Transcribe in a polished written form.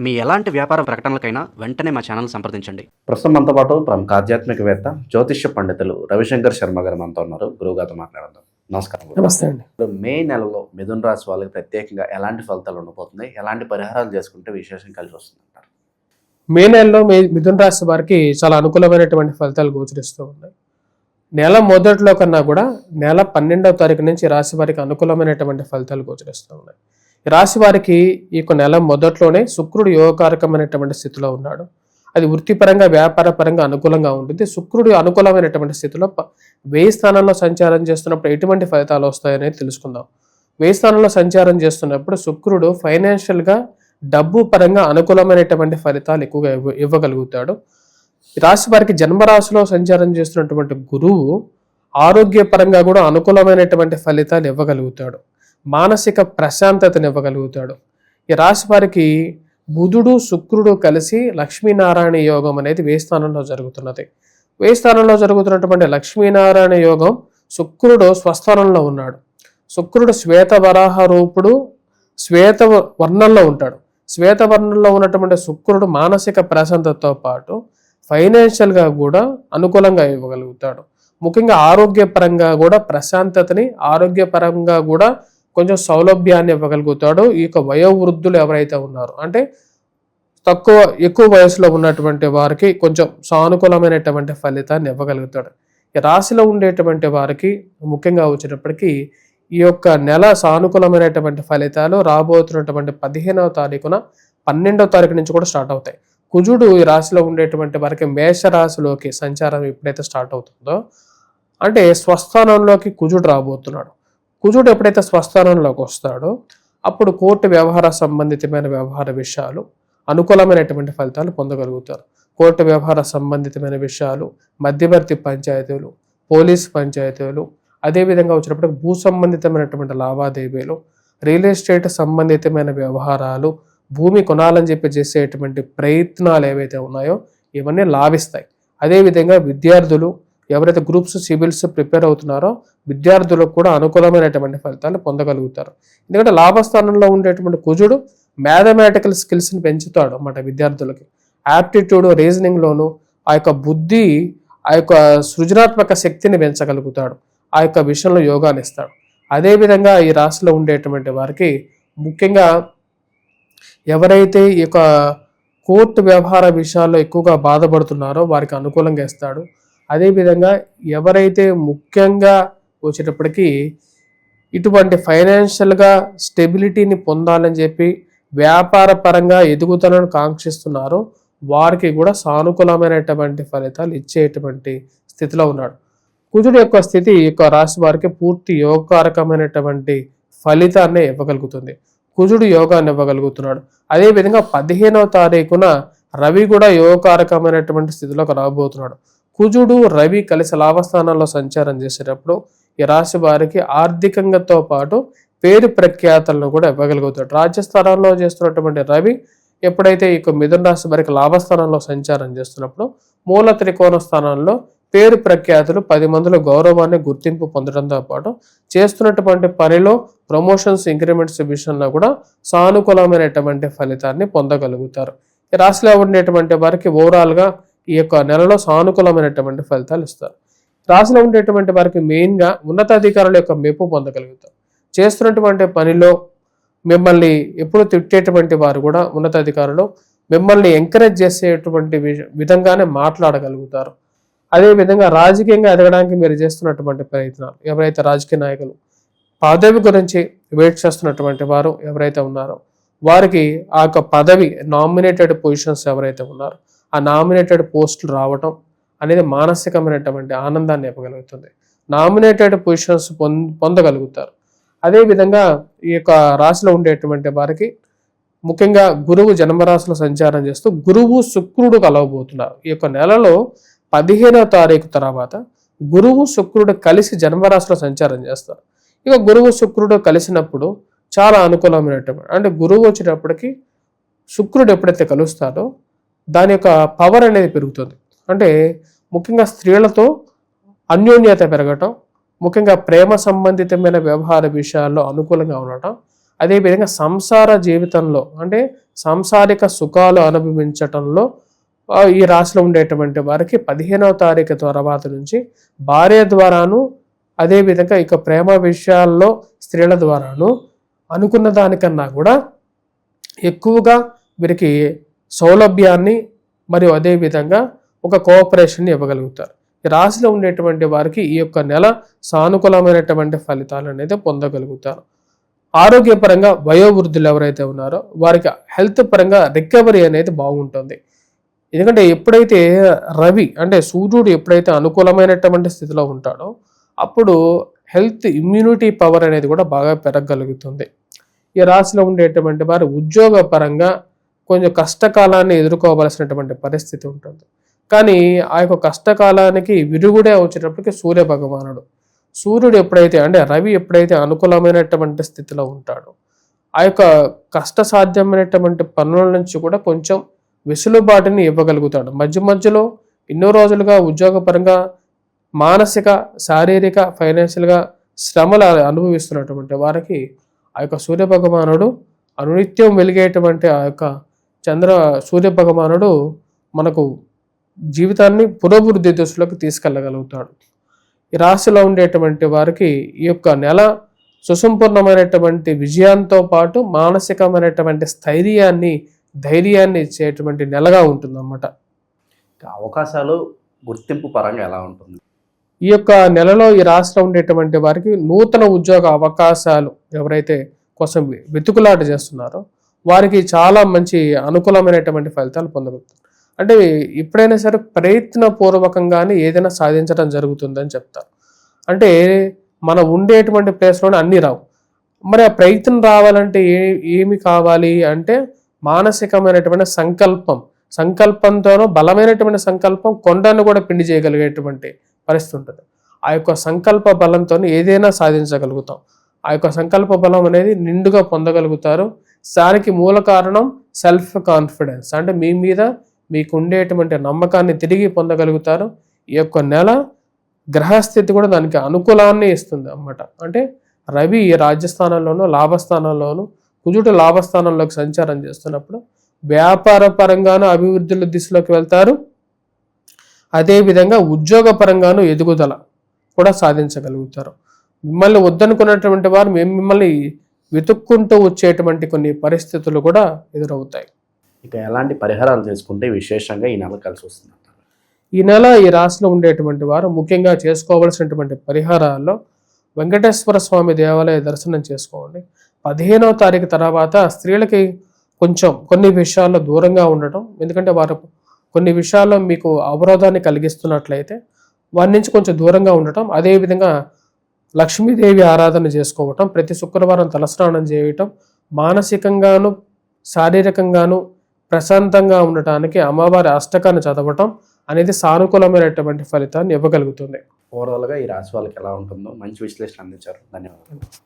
మీ ఎలాంటి వ్యాపార ప్రకటనలకైనా వెంటనే మా ఛానల్ సంప్రదించండి. ప్రస్తుతం మనతో పాటు ప్రముఖ ఆధ్యాత్మికవేత్త జ్యోతిష్య పండితులు రవిశంకర్ శర్మ గారు మనతో ఉన్నారు. గురువుగారితో మాట్లాడదాం. నమస్కారం. నమస్తే అండి. ఇప్పుడు మే నెలలో మిథున రాశి వాళ్ళకి ప్రత్యేకంగా ఎలాంటి ఫలితాలు ఉండబోతున్నాయి, ఎలాంటి పరిహారాలు చేసుకుంటే విశేషం కలిసి వస్తుందంటారు? మే నెలలో మిథున రాశి వారికి చాలా అనుకూలమైనటువంటి ఫలితాలు గోచరిస్తూ ఉన్నాయి. నెల మొదట్లో కన్నా కూడా నెల 12వ తారీఖు నుంచి రాశి వారికి అనుకూలమైనటువంటి ఫలితాలు గోచరిస్తూ ఉన్నాయి. ఈ రాశి వారికి ఈ నెల మొదట్లోనే శుక్రుడు యోగకారకమైనటువంటి స్థితిలో ఉన్నాడు. అది వృత్తిపరంగా వ్యాపార పరంగా అనుకూలంగా ఉంటుంది. శుక్రుడు అనుకూలమైనటువంటి స్థితిలో 1000 స్థానంలో సంచారం చేస్తున్నప్పుడు ఎటువంటి ఫలితాలు వస్తాయనేది తెలుసుకుందాం. 1000 స్థానంలో సంచారం చేస్తున్నప్పుడు శుక్రుడు ఫైనాన్షియల్గా డబ్బు పరంగా అనుకూలమైనటువంటి ఫలితాలు ఎక్కువగా ఇవ్వగలుగుతాడు. రాశి వారికి జన్మరాశిలో సంచారం చేస్తున్నటువంటి గురువు ఆరోగ్యపరంగా కూడా అనుకూలమైనటువంటి ఫలితాలు ఇవ్వగలుగుతాడు. మానసిక ప్రశాంతతను ఇవ్వగలుగుతాడు. ఈ రాశి వారికి బుధుడు శుక్రుడు కలిసి లక్ష్మీనారాయణ యోగం అనేది 1000 స్థానంలో జరుగుతున్నది. 1000 స్థానంలో జరుగుతున్నటువంటి లక్ష్మీనారాయణ యోగం శుక్రుడు స్వస్థానంలో ఉన్నాడు. శుక్రుడు శ్వేతవరాహ రూపుడు శ్వేత వర్ణంలో ఉంటాడు. శ్వేతవర్ణంలో ఉన్నటువంటి శుక్రుడు మానసిక ప్రశాంతతతో పాటు ఫైనాన్షియల్గా కూడా అనుకూలంగా ఇవ్వగలుగుతాడు. ముఖ్యంగా ఆరోగ్యపరంగా కూడా ప్రశాంతతని, ఆరోగ్యపరంగా కూడా కొంచెం సౌలభ్యాన్ని ఇవ్వగలుగుతాడు. ఈ వయోవృద్ధులు ఎవరైతే ఉన్నారో, అంటే ఎక్కువ వయసులో ఉన్నటువంటి వారికి కొంచెం సానుకూలమైనటువంటి ఫలితాన్ని ఇవ్వగలుగుతాడు. ఈ రాశిలో ఉండేటువంటి వారికి ముఖ్యంగా వచ్చేటప్పటికీ ఈ నెల సానుకూలమైనటువంటి ఫలితాలు రాబోతున్నటువంటి 15వ తారీఖున 12వ తారీఖు నుంచి కూడా స్టార్ట్ అవుతాయి. కుజుడు ఈ రాశిలో ఉండేటువంటి వారికి మేషరాశిలోకి సంచారం ఎప్పుడైతే స్టార్ట్ అవుతుందో, అంటే స్వస్థానంలోకి కుజుడు రాబోతున్నాడు. కుజుడు ఎప్పుడైతే స్వస్థానంలోకి వస్తాడో అప్పుడు కోర్టు వ్యవహార సంబంధితమైన వ్యవహార విషయాలు అనుకూలమైనటువంటి ఫలితాలు పొందగలుగుతారు. కోర్టు వ్యవహార సంబంధితమైన విషయాలు, మధ్యవర్తి పంచాయతీలు, పోలీస్ పంచాయతీలు, అదేవిధంగా వచ్చినప్పుడు భూ సంబంధితమైనటువంటి లావాదేవీలు, రియల్ ఎస్టేట్ సంబంధితమైన వ్యవహారాలు, భూమి కొనాలని చెప్పి చేసేటువంటి ప్రయత్నాలు ఏవైతే ఉన్నాయో ఇవన్నీ లాభిస్తాయి. అదేవిధంగా విద్యార్థులు ఎవరైతే గ్రూప్స్ సివిల్స్ ప్రిపేర్ అవుతున్నారో విద్యార్థులకు కూడా అనుకూలమైనటువంటి ఫలితాలు పొందగలుగుతారు. ఎందుకంటే లాభస్థానంలో ఉండేటువంటి కుజుడు మ్యాథమెటికల్ స్కిల్స్ని పెంచుతాడు అన్నమాట విద్యార్థులకి. యాప్టిట్యూడ్, రీజనింగ్లోను ఆ బుద్ధి, ఆ సృజనాత్మక శక్తిని పెంచగలుగుతాడు. ఆ విషయంలో యోగాన్ని ఇస్తాడు. అదేవిధంగా ఈ రాశిలో ఉండేటువంటి వారికి ముఖ్యంగా ఎవరైతే ఈ కోర్టు వ్యవహార విషయాల్లో ఎక్కువగా బాధపడుతున్నారో వారికి అనుకూలంగా ఇస్తాడు. అదేవిధంగా ఎవరైతే ముఖ్యంగా వచ్చేటప్పటికీ ఇటువంటి ఫైనాన్షియల్గా స్టెబిలిటీని పొందాలని చెప్పి వ్యాపార పరంగా ఎదుగుదలను కాంక్షిస్తున్నారో వారికి కూడా సానుకూలమైనటువంటి ఫలితాలు ఇచ్చేటువంటి స్థితిలో ఉన్నాడు. కుజుడు స్థితి రాశి వారికి పూర్తి యోగకారకమైనటువంటి ఫలితాన్ని ఇవ్వగలుగుతుంది. కుజుడు యోగాన్ని ఇవ్వగలుగుతున్నాడు. అదేవిధంగా 15వ తారీఖున రవి కూడా యోగకారకమైనటువంటి స్థితిలోకి రాబోతున్నాడు. కుజుడు రవి కలిసి లాభస్థానాల్లో సంచారం చేసేటప్పుడు ఈ రాశి వారికి ఆర్థికంగాతో పాటు పేరు ప్రఖ్యాతలను కూడా ఇవ్వగలుగుతాడు. రాజ్యస్థానంలో చేస్తున్నటువంటి రవి ఎప్పుడైతే మిథున రాశి వారికి లాభస్థానంలో సంచారం చేస్తున్నప్పుడు మూల త్రికోణ స్థానంలో పేరు ప్రఖ్యాతులు 10 మందిలో గౌరవాన్ని, గుర్తింపు పొందడంతో పాటు చేస్తున్నటువంటి పనిలో ప్రమోషన్స్, ఇంక్రిమెంట్స్ విషయంలో కూడా సానుకూలమైనటువంటి ఫలితాన్ని పొందగలుగుతారు. ఈ రాశిలో ఉండేటువంటి వారికి ఓవరాల్గా ఈ నెలలో సానుకూలమైనటువంటి ఫలితాలు ఇస్తారు. రాశిలో ఉండేటువంటి వారికి మెయిన్గా ఉన్నతాధికారుల మెప్పు పొందగలుగుతారు. చేస్తున్నటువంటి పనిలో మిమ్మల్ని ఎప్పుడు తిట్టేటువంటి వారు కూడా ఉన్నతాధికారులు మిమ్మల్ని ఎంకరేజ్ చేసేటువంటి విధంగానే మాట్లాడగలుగుతారు. అదేవిధంగా రాజకీయంగా ఎదగడానికి మీరు చేస్తున్నటువంటి ప్రయత్నాలు, ఎవరైతే రాజకీయ నాయకులు పదవి గురించి వెయిట్ చేస్తున్నటువంటి వారు ఎవరైతే ఉన్నారో వారికి ఆ పదవి నామినేటెడ్ పొజిషన్స్ ఎవరైతే ఉన్నారో ఆ నామినేటెడ్ పోస్టులు రావటం అనేది మానసికమైనటువంటి ఆనందాన్ని ఇవ్వగలుగుతుంది. నామినేటెడ్ పొజిషన్స్ పొందగలుగుతారు. అదేవిధంగా ఈ రాశిలో ఉండేటువంటి వారికి ముఖ్యంగా గురువు జన్మరాశిలో సంచారం చేస్తూ గురువు శుక్రుడు కలవబోతున్నారు. ఈ నెలలో 15వ తారీఖు తర్వాత గురువు శుక్రుడు కలిసి జన్మరాశిలో సంచారం చేస్తారు. గురువు శుక్రుడు కలిసినప్పుడు చాలా అనుకూలమైనటువంటి, అంటే గురువు వచ్చేటప్పటికి శుక్రుడు ఎప్పుడైతే కలుస్తాడో దాని పవర్ అనేది పెరుగుతుంది. అంటే ముఖ్యంగా స్త్రీలతో అన్యోన్యత పెరగటం, ముఖ్యంగా ప్రేమ సంబంధితమైన వ్యవహార విషయాల్లో అనుకూలంగా ఉండటం, అదేవిధంగా సంసార జీవితంలో అంటే సాంసారిక సుఖాలు అనుభవించటంలో ఈ రాశిలో ఉండేటువంటి వారికి 15వ తారీఖు తర్వాత నుంచి భార్య ద్వారాను అదేవిధంగా ఇక ప్రేమ విషయాల్లో స్త్రీల ద్వారాను అనుకున్న దానికన్నా కూడా ఎక్కువగా వీరికి సౌలభ్యాన్ని మరియు అదేవిధంగా ఒక కోఆపరేషన్ని ఇవ్వగలుగుతారు. ఈ రాశిలో ఉండేటువంటి వారికి ఈ యొక్క నెల సానుకూలమైనటువంటి ఫలితాలు అనేది పొందగలుగుతారు. ఆరోగ్యపరంగా వయోవృద్ధులు ఎవరైతే ఉన్నారో వారికి హెల్త్ పరంగా రికవరీ అనేది బాగుంటుంది. ఎందుకంటే ఎప్పుడైతే రవి అంటే సూర్యుడు ఎప్పుడైతే అనుకూలమైనటువంటి స్థితిలో ఉంటాడో అప్పుడు హెల్త్ ఇమ్యూనిటీ పవర్ అనేది కూడా బాగా పెరగగలుగుతుంది. ఈ రాశిలో ఉండేటువంటి వారు ఉద్యోగ పరంగా కొంచెం కష్టకాలాన్ని ఎదుర్కోవలసినటువంటి పరిస్థితి ఉంటుంది. కానీ ఆ యొక్క కష్టకాలానికి విరుగుడే వచ్చేటప్పటికి సూర్యుడు ఎప్పుడైతే అంటే రవి ఎప్పుడైతే అనుకూలమైనటువంటి స్థితిలో ఉంటాడో ఆ యొక్క కష్టసాధ్యమైనటువంటి పనుల నుంచి కూడా కొంచెం వెసులుబాటుని ఇవ్వగలుగుతాడు. మధ్యలో ఎన్నో రోజులుగా ఉద్యోగపరంగా మానసిక శారీరక ఫైనాన్షియల్గా శ్రమలు అనుభవిస్తున్నటువంటి వారికి ఆ యొక్క సూర్యభగవానుడు అనునిత్యం వెలిగేటువంటి ఆ యొక్క సూర్యభగవానుడు మనకు జీవితాన్ని పురోభివృద్ధి దశలోకి తీసుకెళ్ళగలుగుతాడు. ఈ రాశిలో ఉండేటువంటి వారికి ఈ యొక్క నెల సుసంపూర్ణమైనటువంటి విజయంతో పాటు మానసికమైనటువంటి ధైర్యాన్ని ఇచ్చేటువంటి నెలగా ఉంటుందన్నమాట. అవకాశాలు గుర్తింపు పరంగా ఎలా ఉంటుంది? ఈ యొక్క నెలలో ఈ రాశిలో ఉండేటువంటి వారికి నూతన ఉద్యోగ అవకాశాలు ఎవరైతే కోసం వెతుకులాట చేస్తున్నారో వారికి చాలా మంచి అనుకూలమైనటువంటి ఫలితాలు పొందగలుగుతారు. అంటే ఎప్పుడైనా సరే ప్రయత్నపూర్వకంగానే ఏదైనా సాధించడం జరుగుతుందని చెప్తారు. అంటే మనం ఉండేటువంటి ప్లేస్లోనే అన్నీ రావు. మరి ఆ ప్రయత్నం రావాలంటే ఏమి కావాలి అంటే మానసికమైనటువంటి సంకల్పంతోనో బలమైనటువంటి సంకల్పం కొండను కూడా పిండి చేయగలిగేటువంటి పరిస్థితి ఉంటుంది. ఆ యొక్క సంకల్ప బలంతో ఏదైనా సాధించగలుగుతాం. ఆ యొక్క సంకల్ప బలం అనేది నిండుగా పొందగలుగుతారు. దానికి మూల కారణం సెల్ఫ్ కాన్ఫిడెన్స్, అంటే మీ మీద మీకు ఉండేటువంటి నమ్మకాన్ని తిరిగి పొందగలుగుతారు. ఈ యొక్క నెల గ్రహస్థితి కూడా దానికి అనుకూలాన్ని ఇస్తుంది అన్నమాట. అంటే రవి రాజ్యస్థానంలోనూ లాభస్థానంలోనూ కుజుడు లాభస్థానంలోకి సంచారం చేస్తున్నప్పుడు వ్యాపార పరంగాను అభివృద్ధుల దిశలోకి వెళ్తారు. అదేవిధంగా ఉద్యోగ పరంగాను ఎదుగుదల కూడా సాధించగలుగుతారు. మిమ్మల్ని వద్దనుకున్నటువంటి వారు మిమ్మల్ని వెతుక్కుంటూ వచ్చేటువంటి కొన్ని పరిస్థితులు కూడా ఎదురవుతాయి. ఇక ఎలాంటి పరిహారాలు చేసుకుంటే విశేషంగా ఈ నెల కలిసి వస్తుంది? ఈ నెల ఈ రాశిలో ఉండేటువంటి వారు ముఖ్యంగా చేసుకోవాల్సినటువంటి పరిహారాల్లో వెంకటేశ్వర స్వామి దేవాలయ దర్శనం చేసుకోండి. 15వ తారీఖు తర్వాత స్త్రీలకి కొంచెం కొన్ని విషయాల్లో దూరంగా ఉండటం, ఎందుకంటే వారు కొన్ని విషయాల్లో మీకు అవరోధాన్ని కలిగిస్తున్నట్లయితే వారి నుంచి కొంచెం దూరంగా ఉండటం. అదేవిధంగా లక్ష్మీదేవి ఆరాధన చేసుకోవటం, ప్రతి శుక్రవారం తలస్నానం చేయటం, మానసికంగాను శారీరకంగాను ప్రశాంతంగా ఉండటానికి అమ్మవారి అష్టకాన్ని చదవటం అనేది సానుకూలమైనటువంటి ఫలితాన్ని ఇవ్వగలుగుతుంది. ఓవరాల్గా ఈ రాశి వాళ్ళకి ఎలా ఉంటుందో మంచి విశ్లేషణ అందించారు. ధన్యవాదాలు.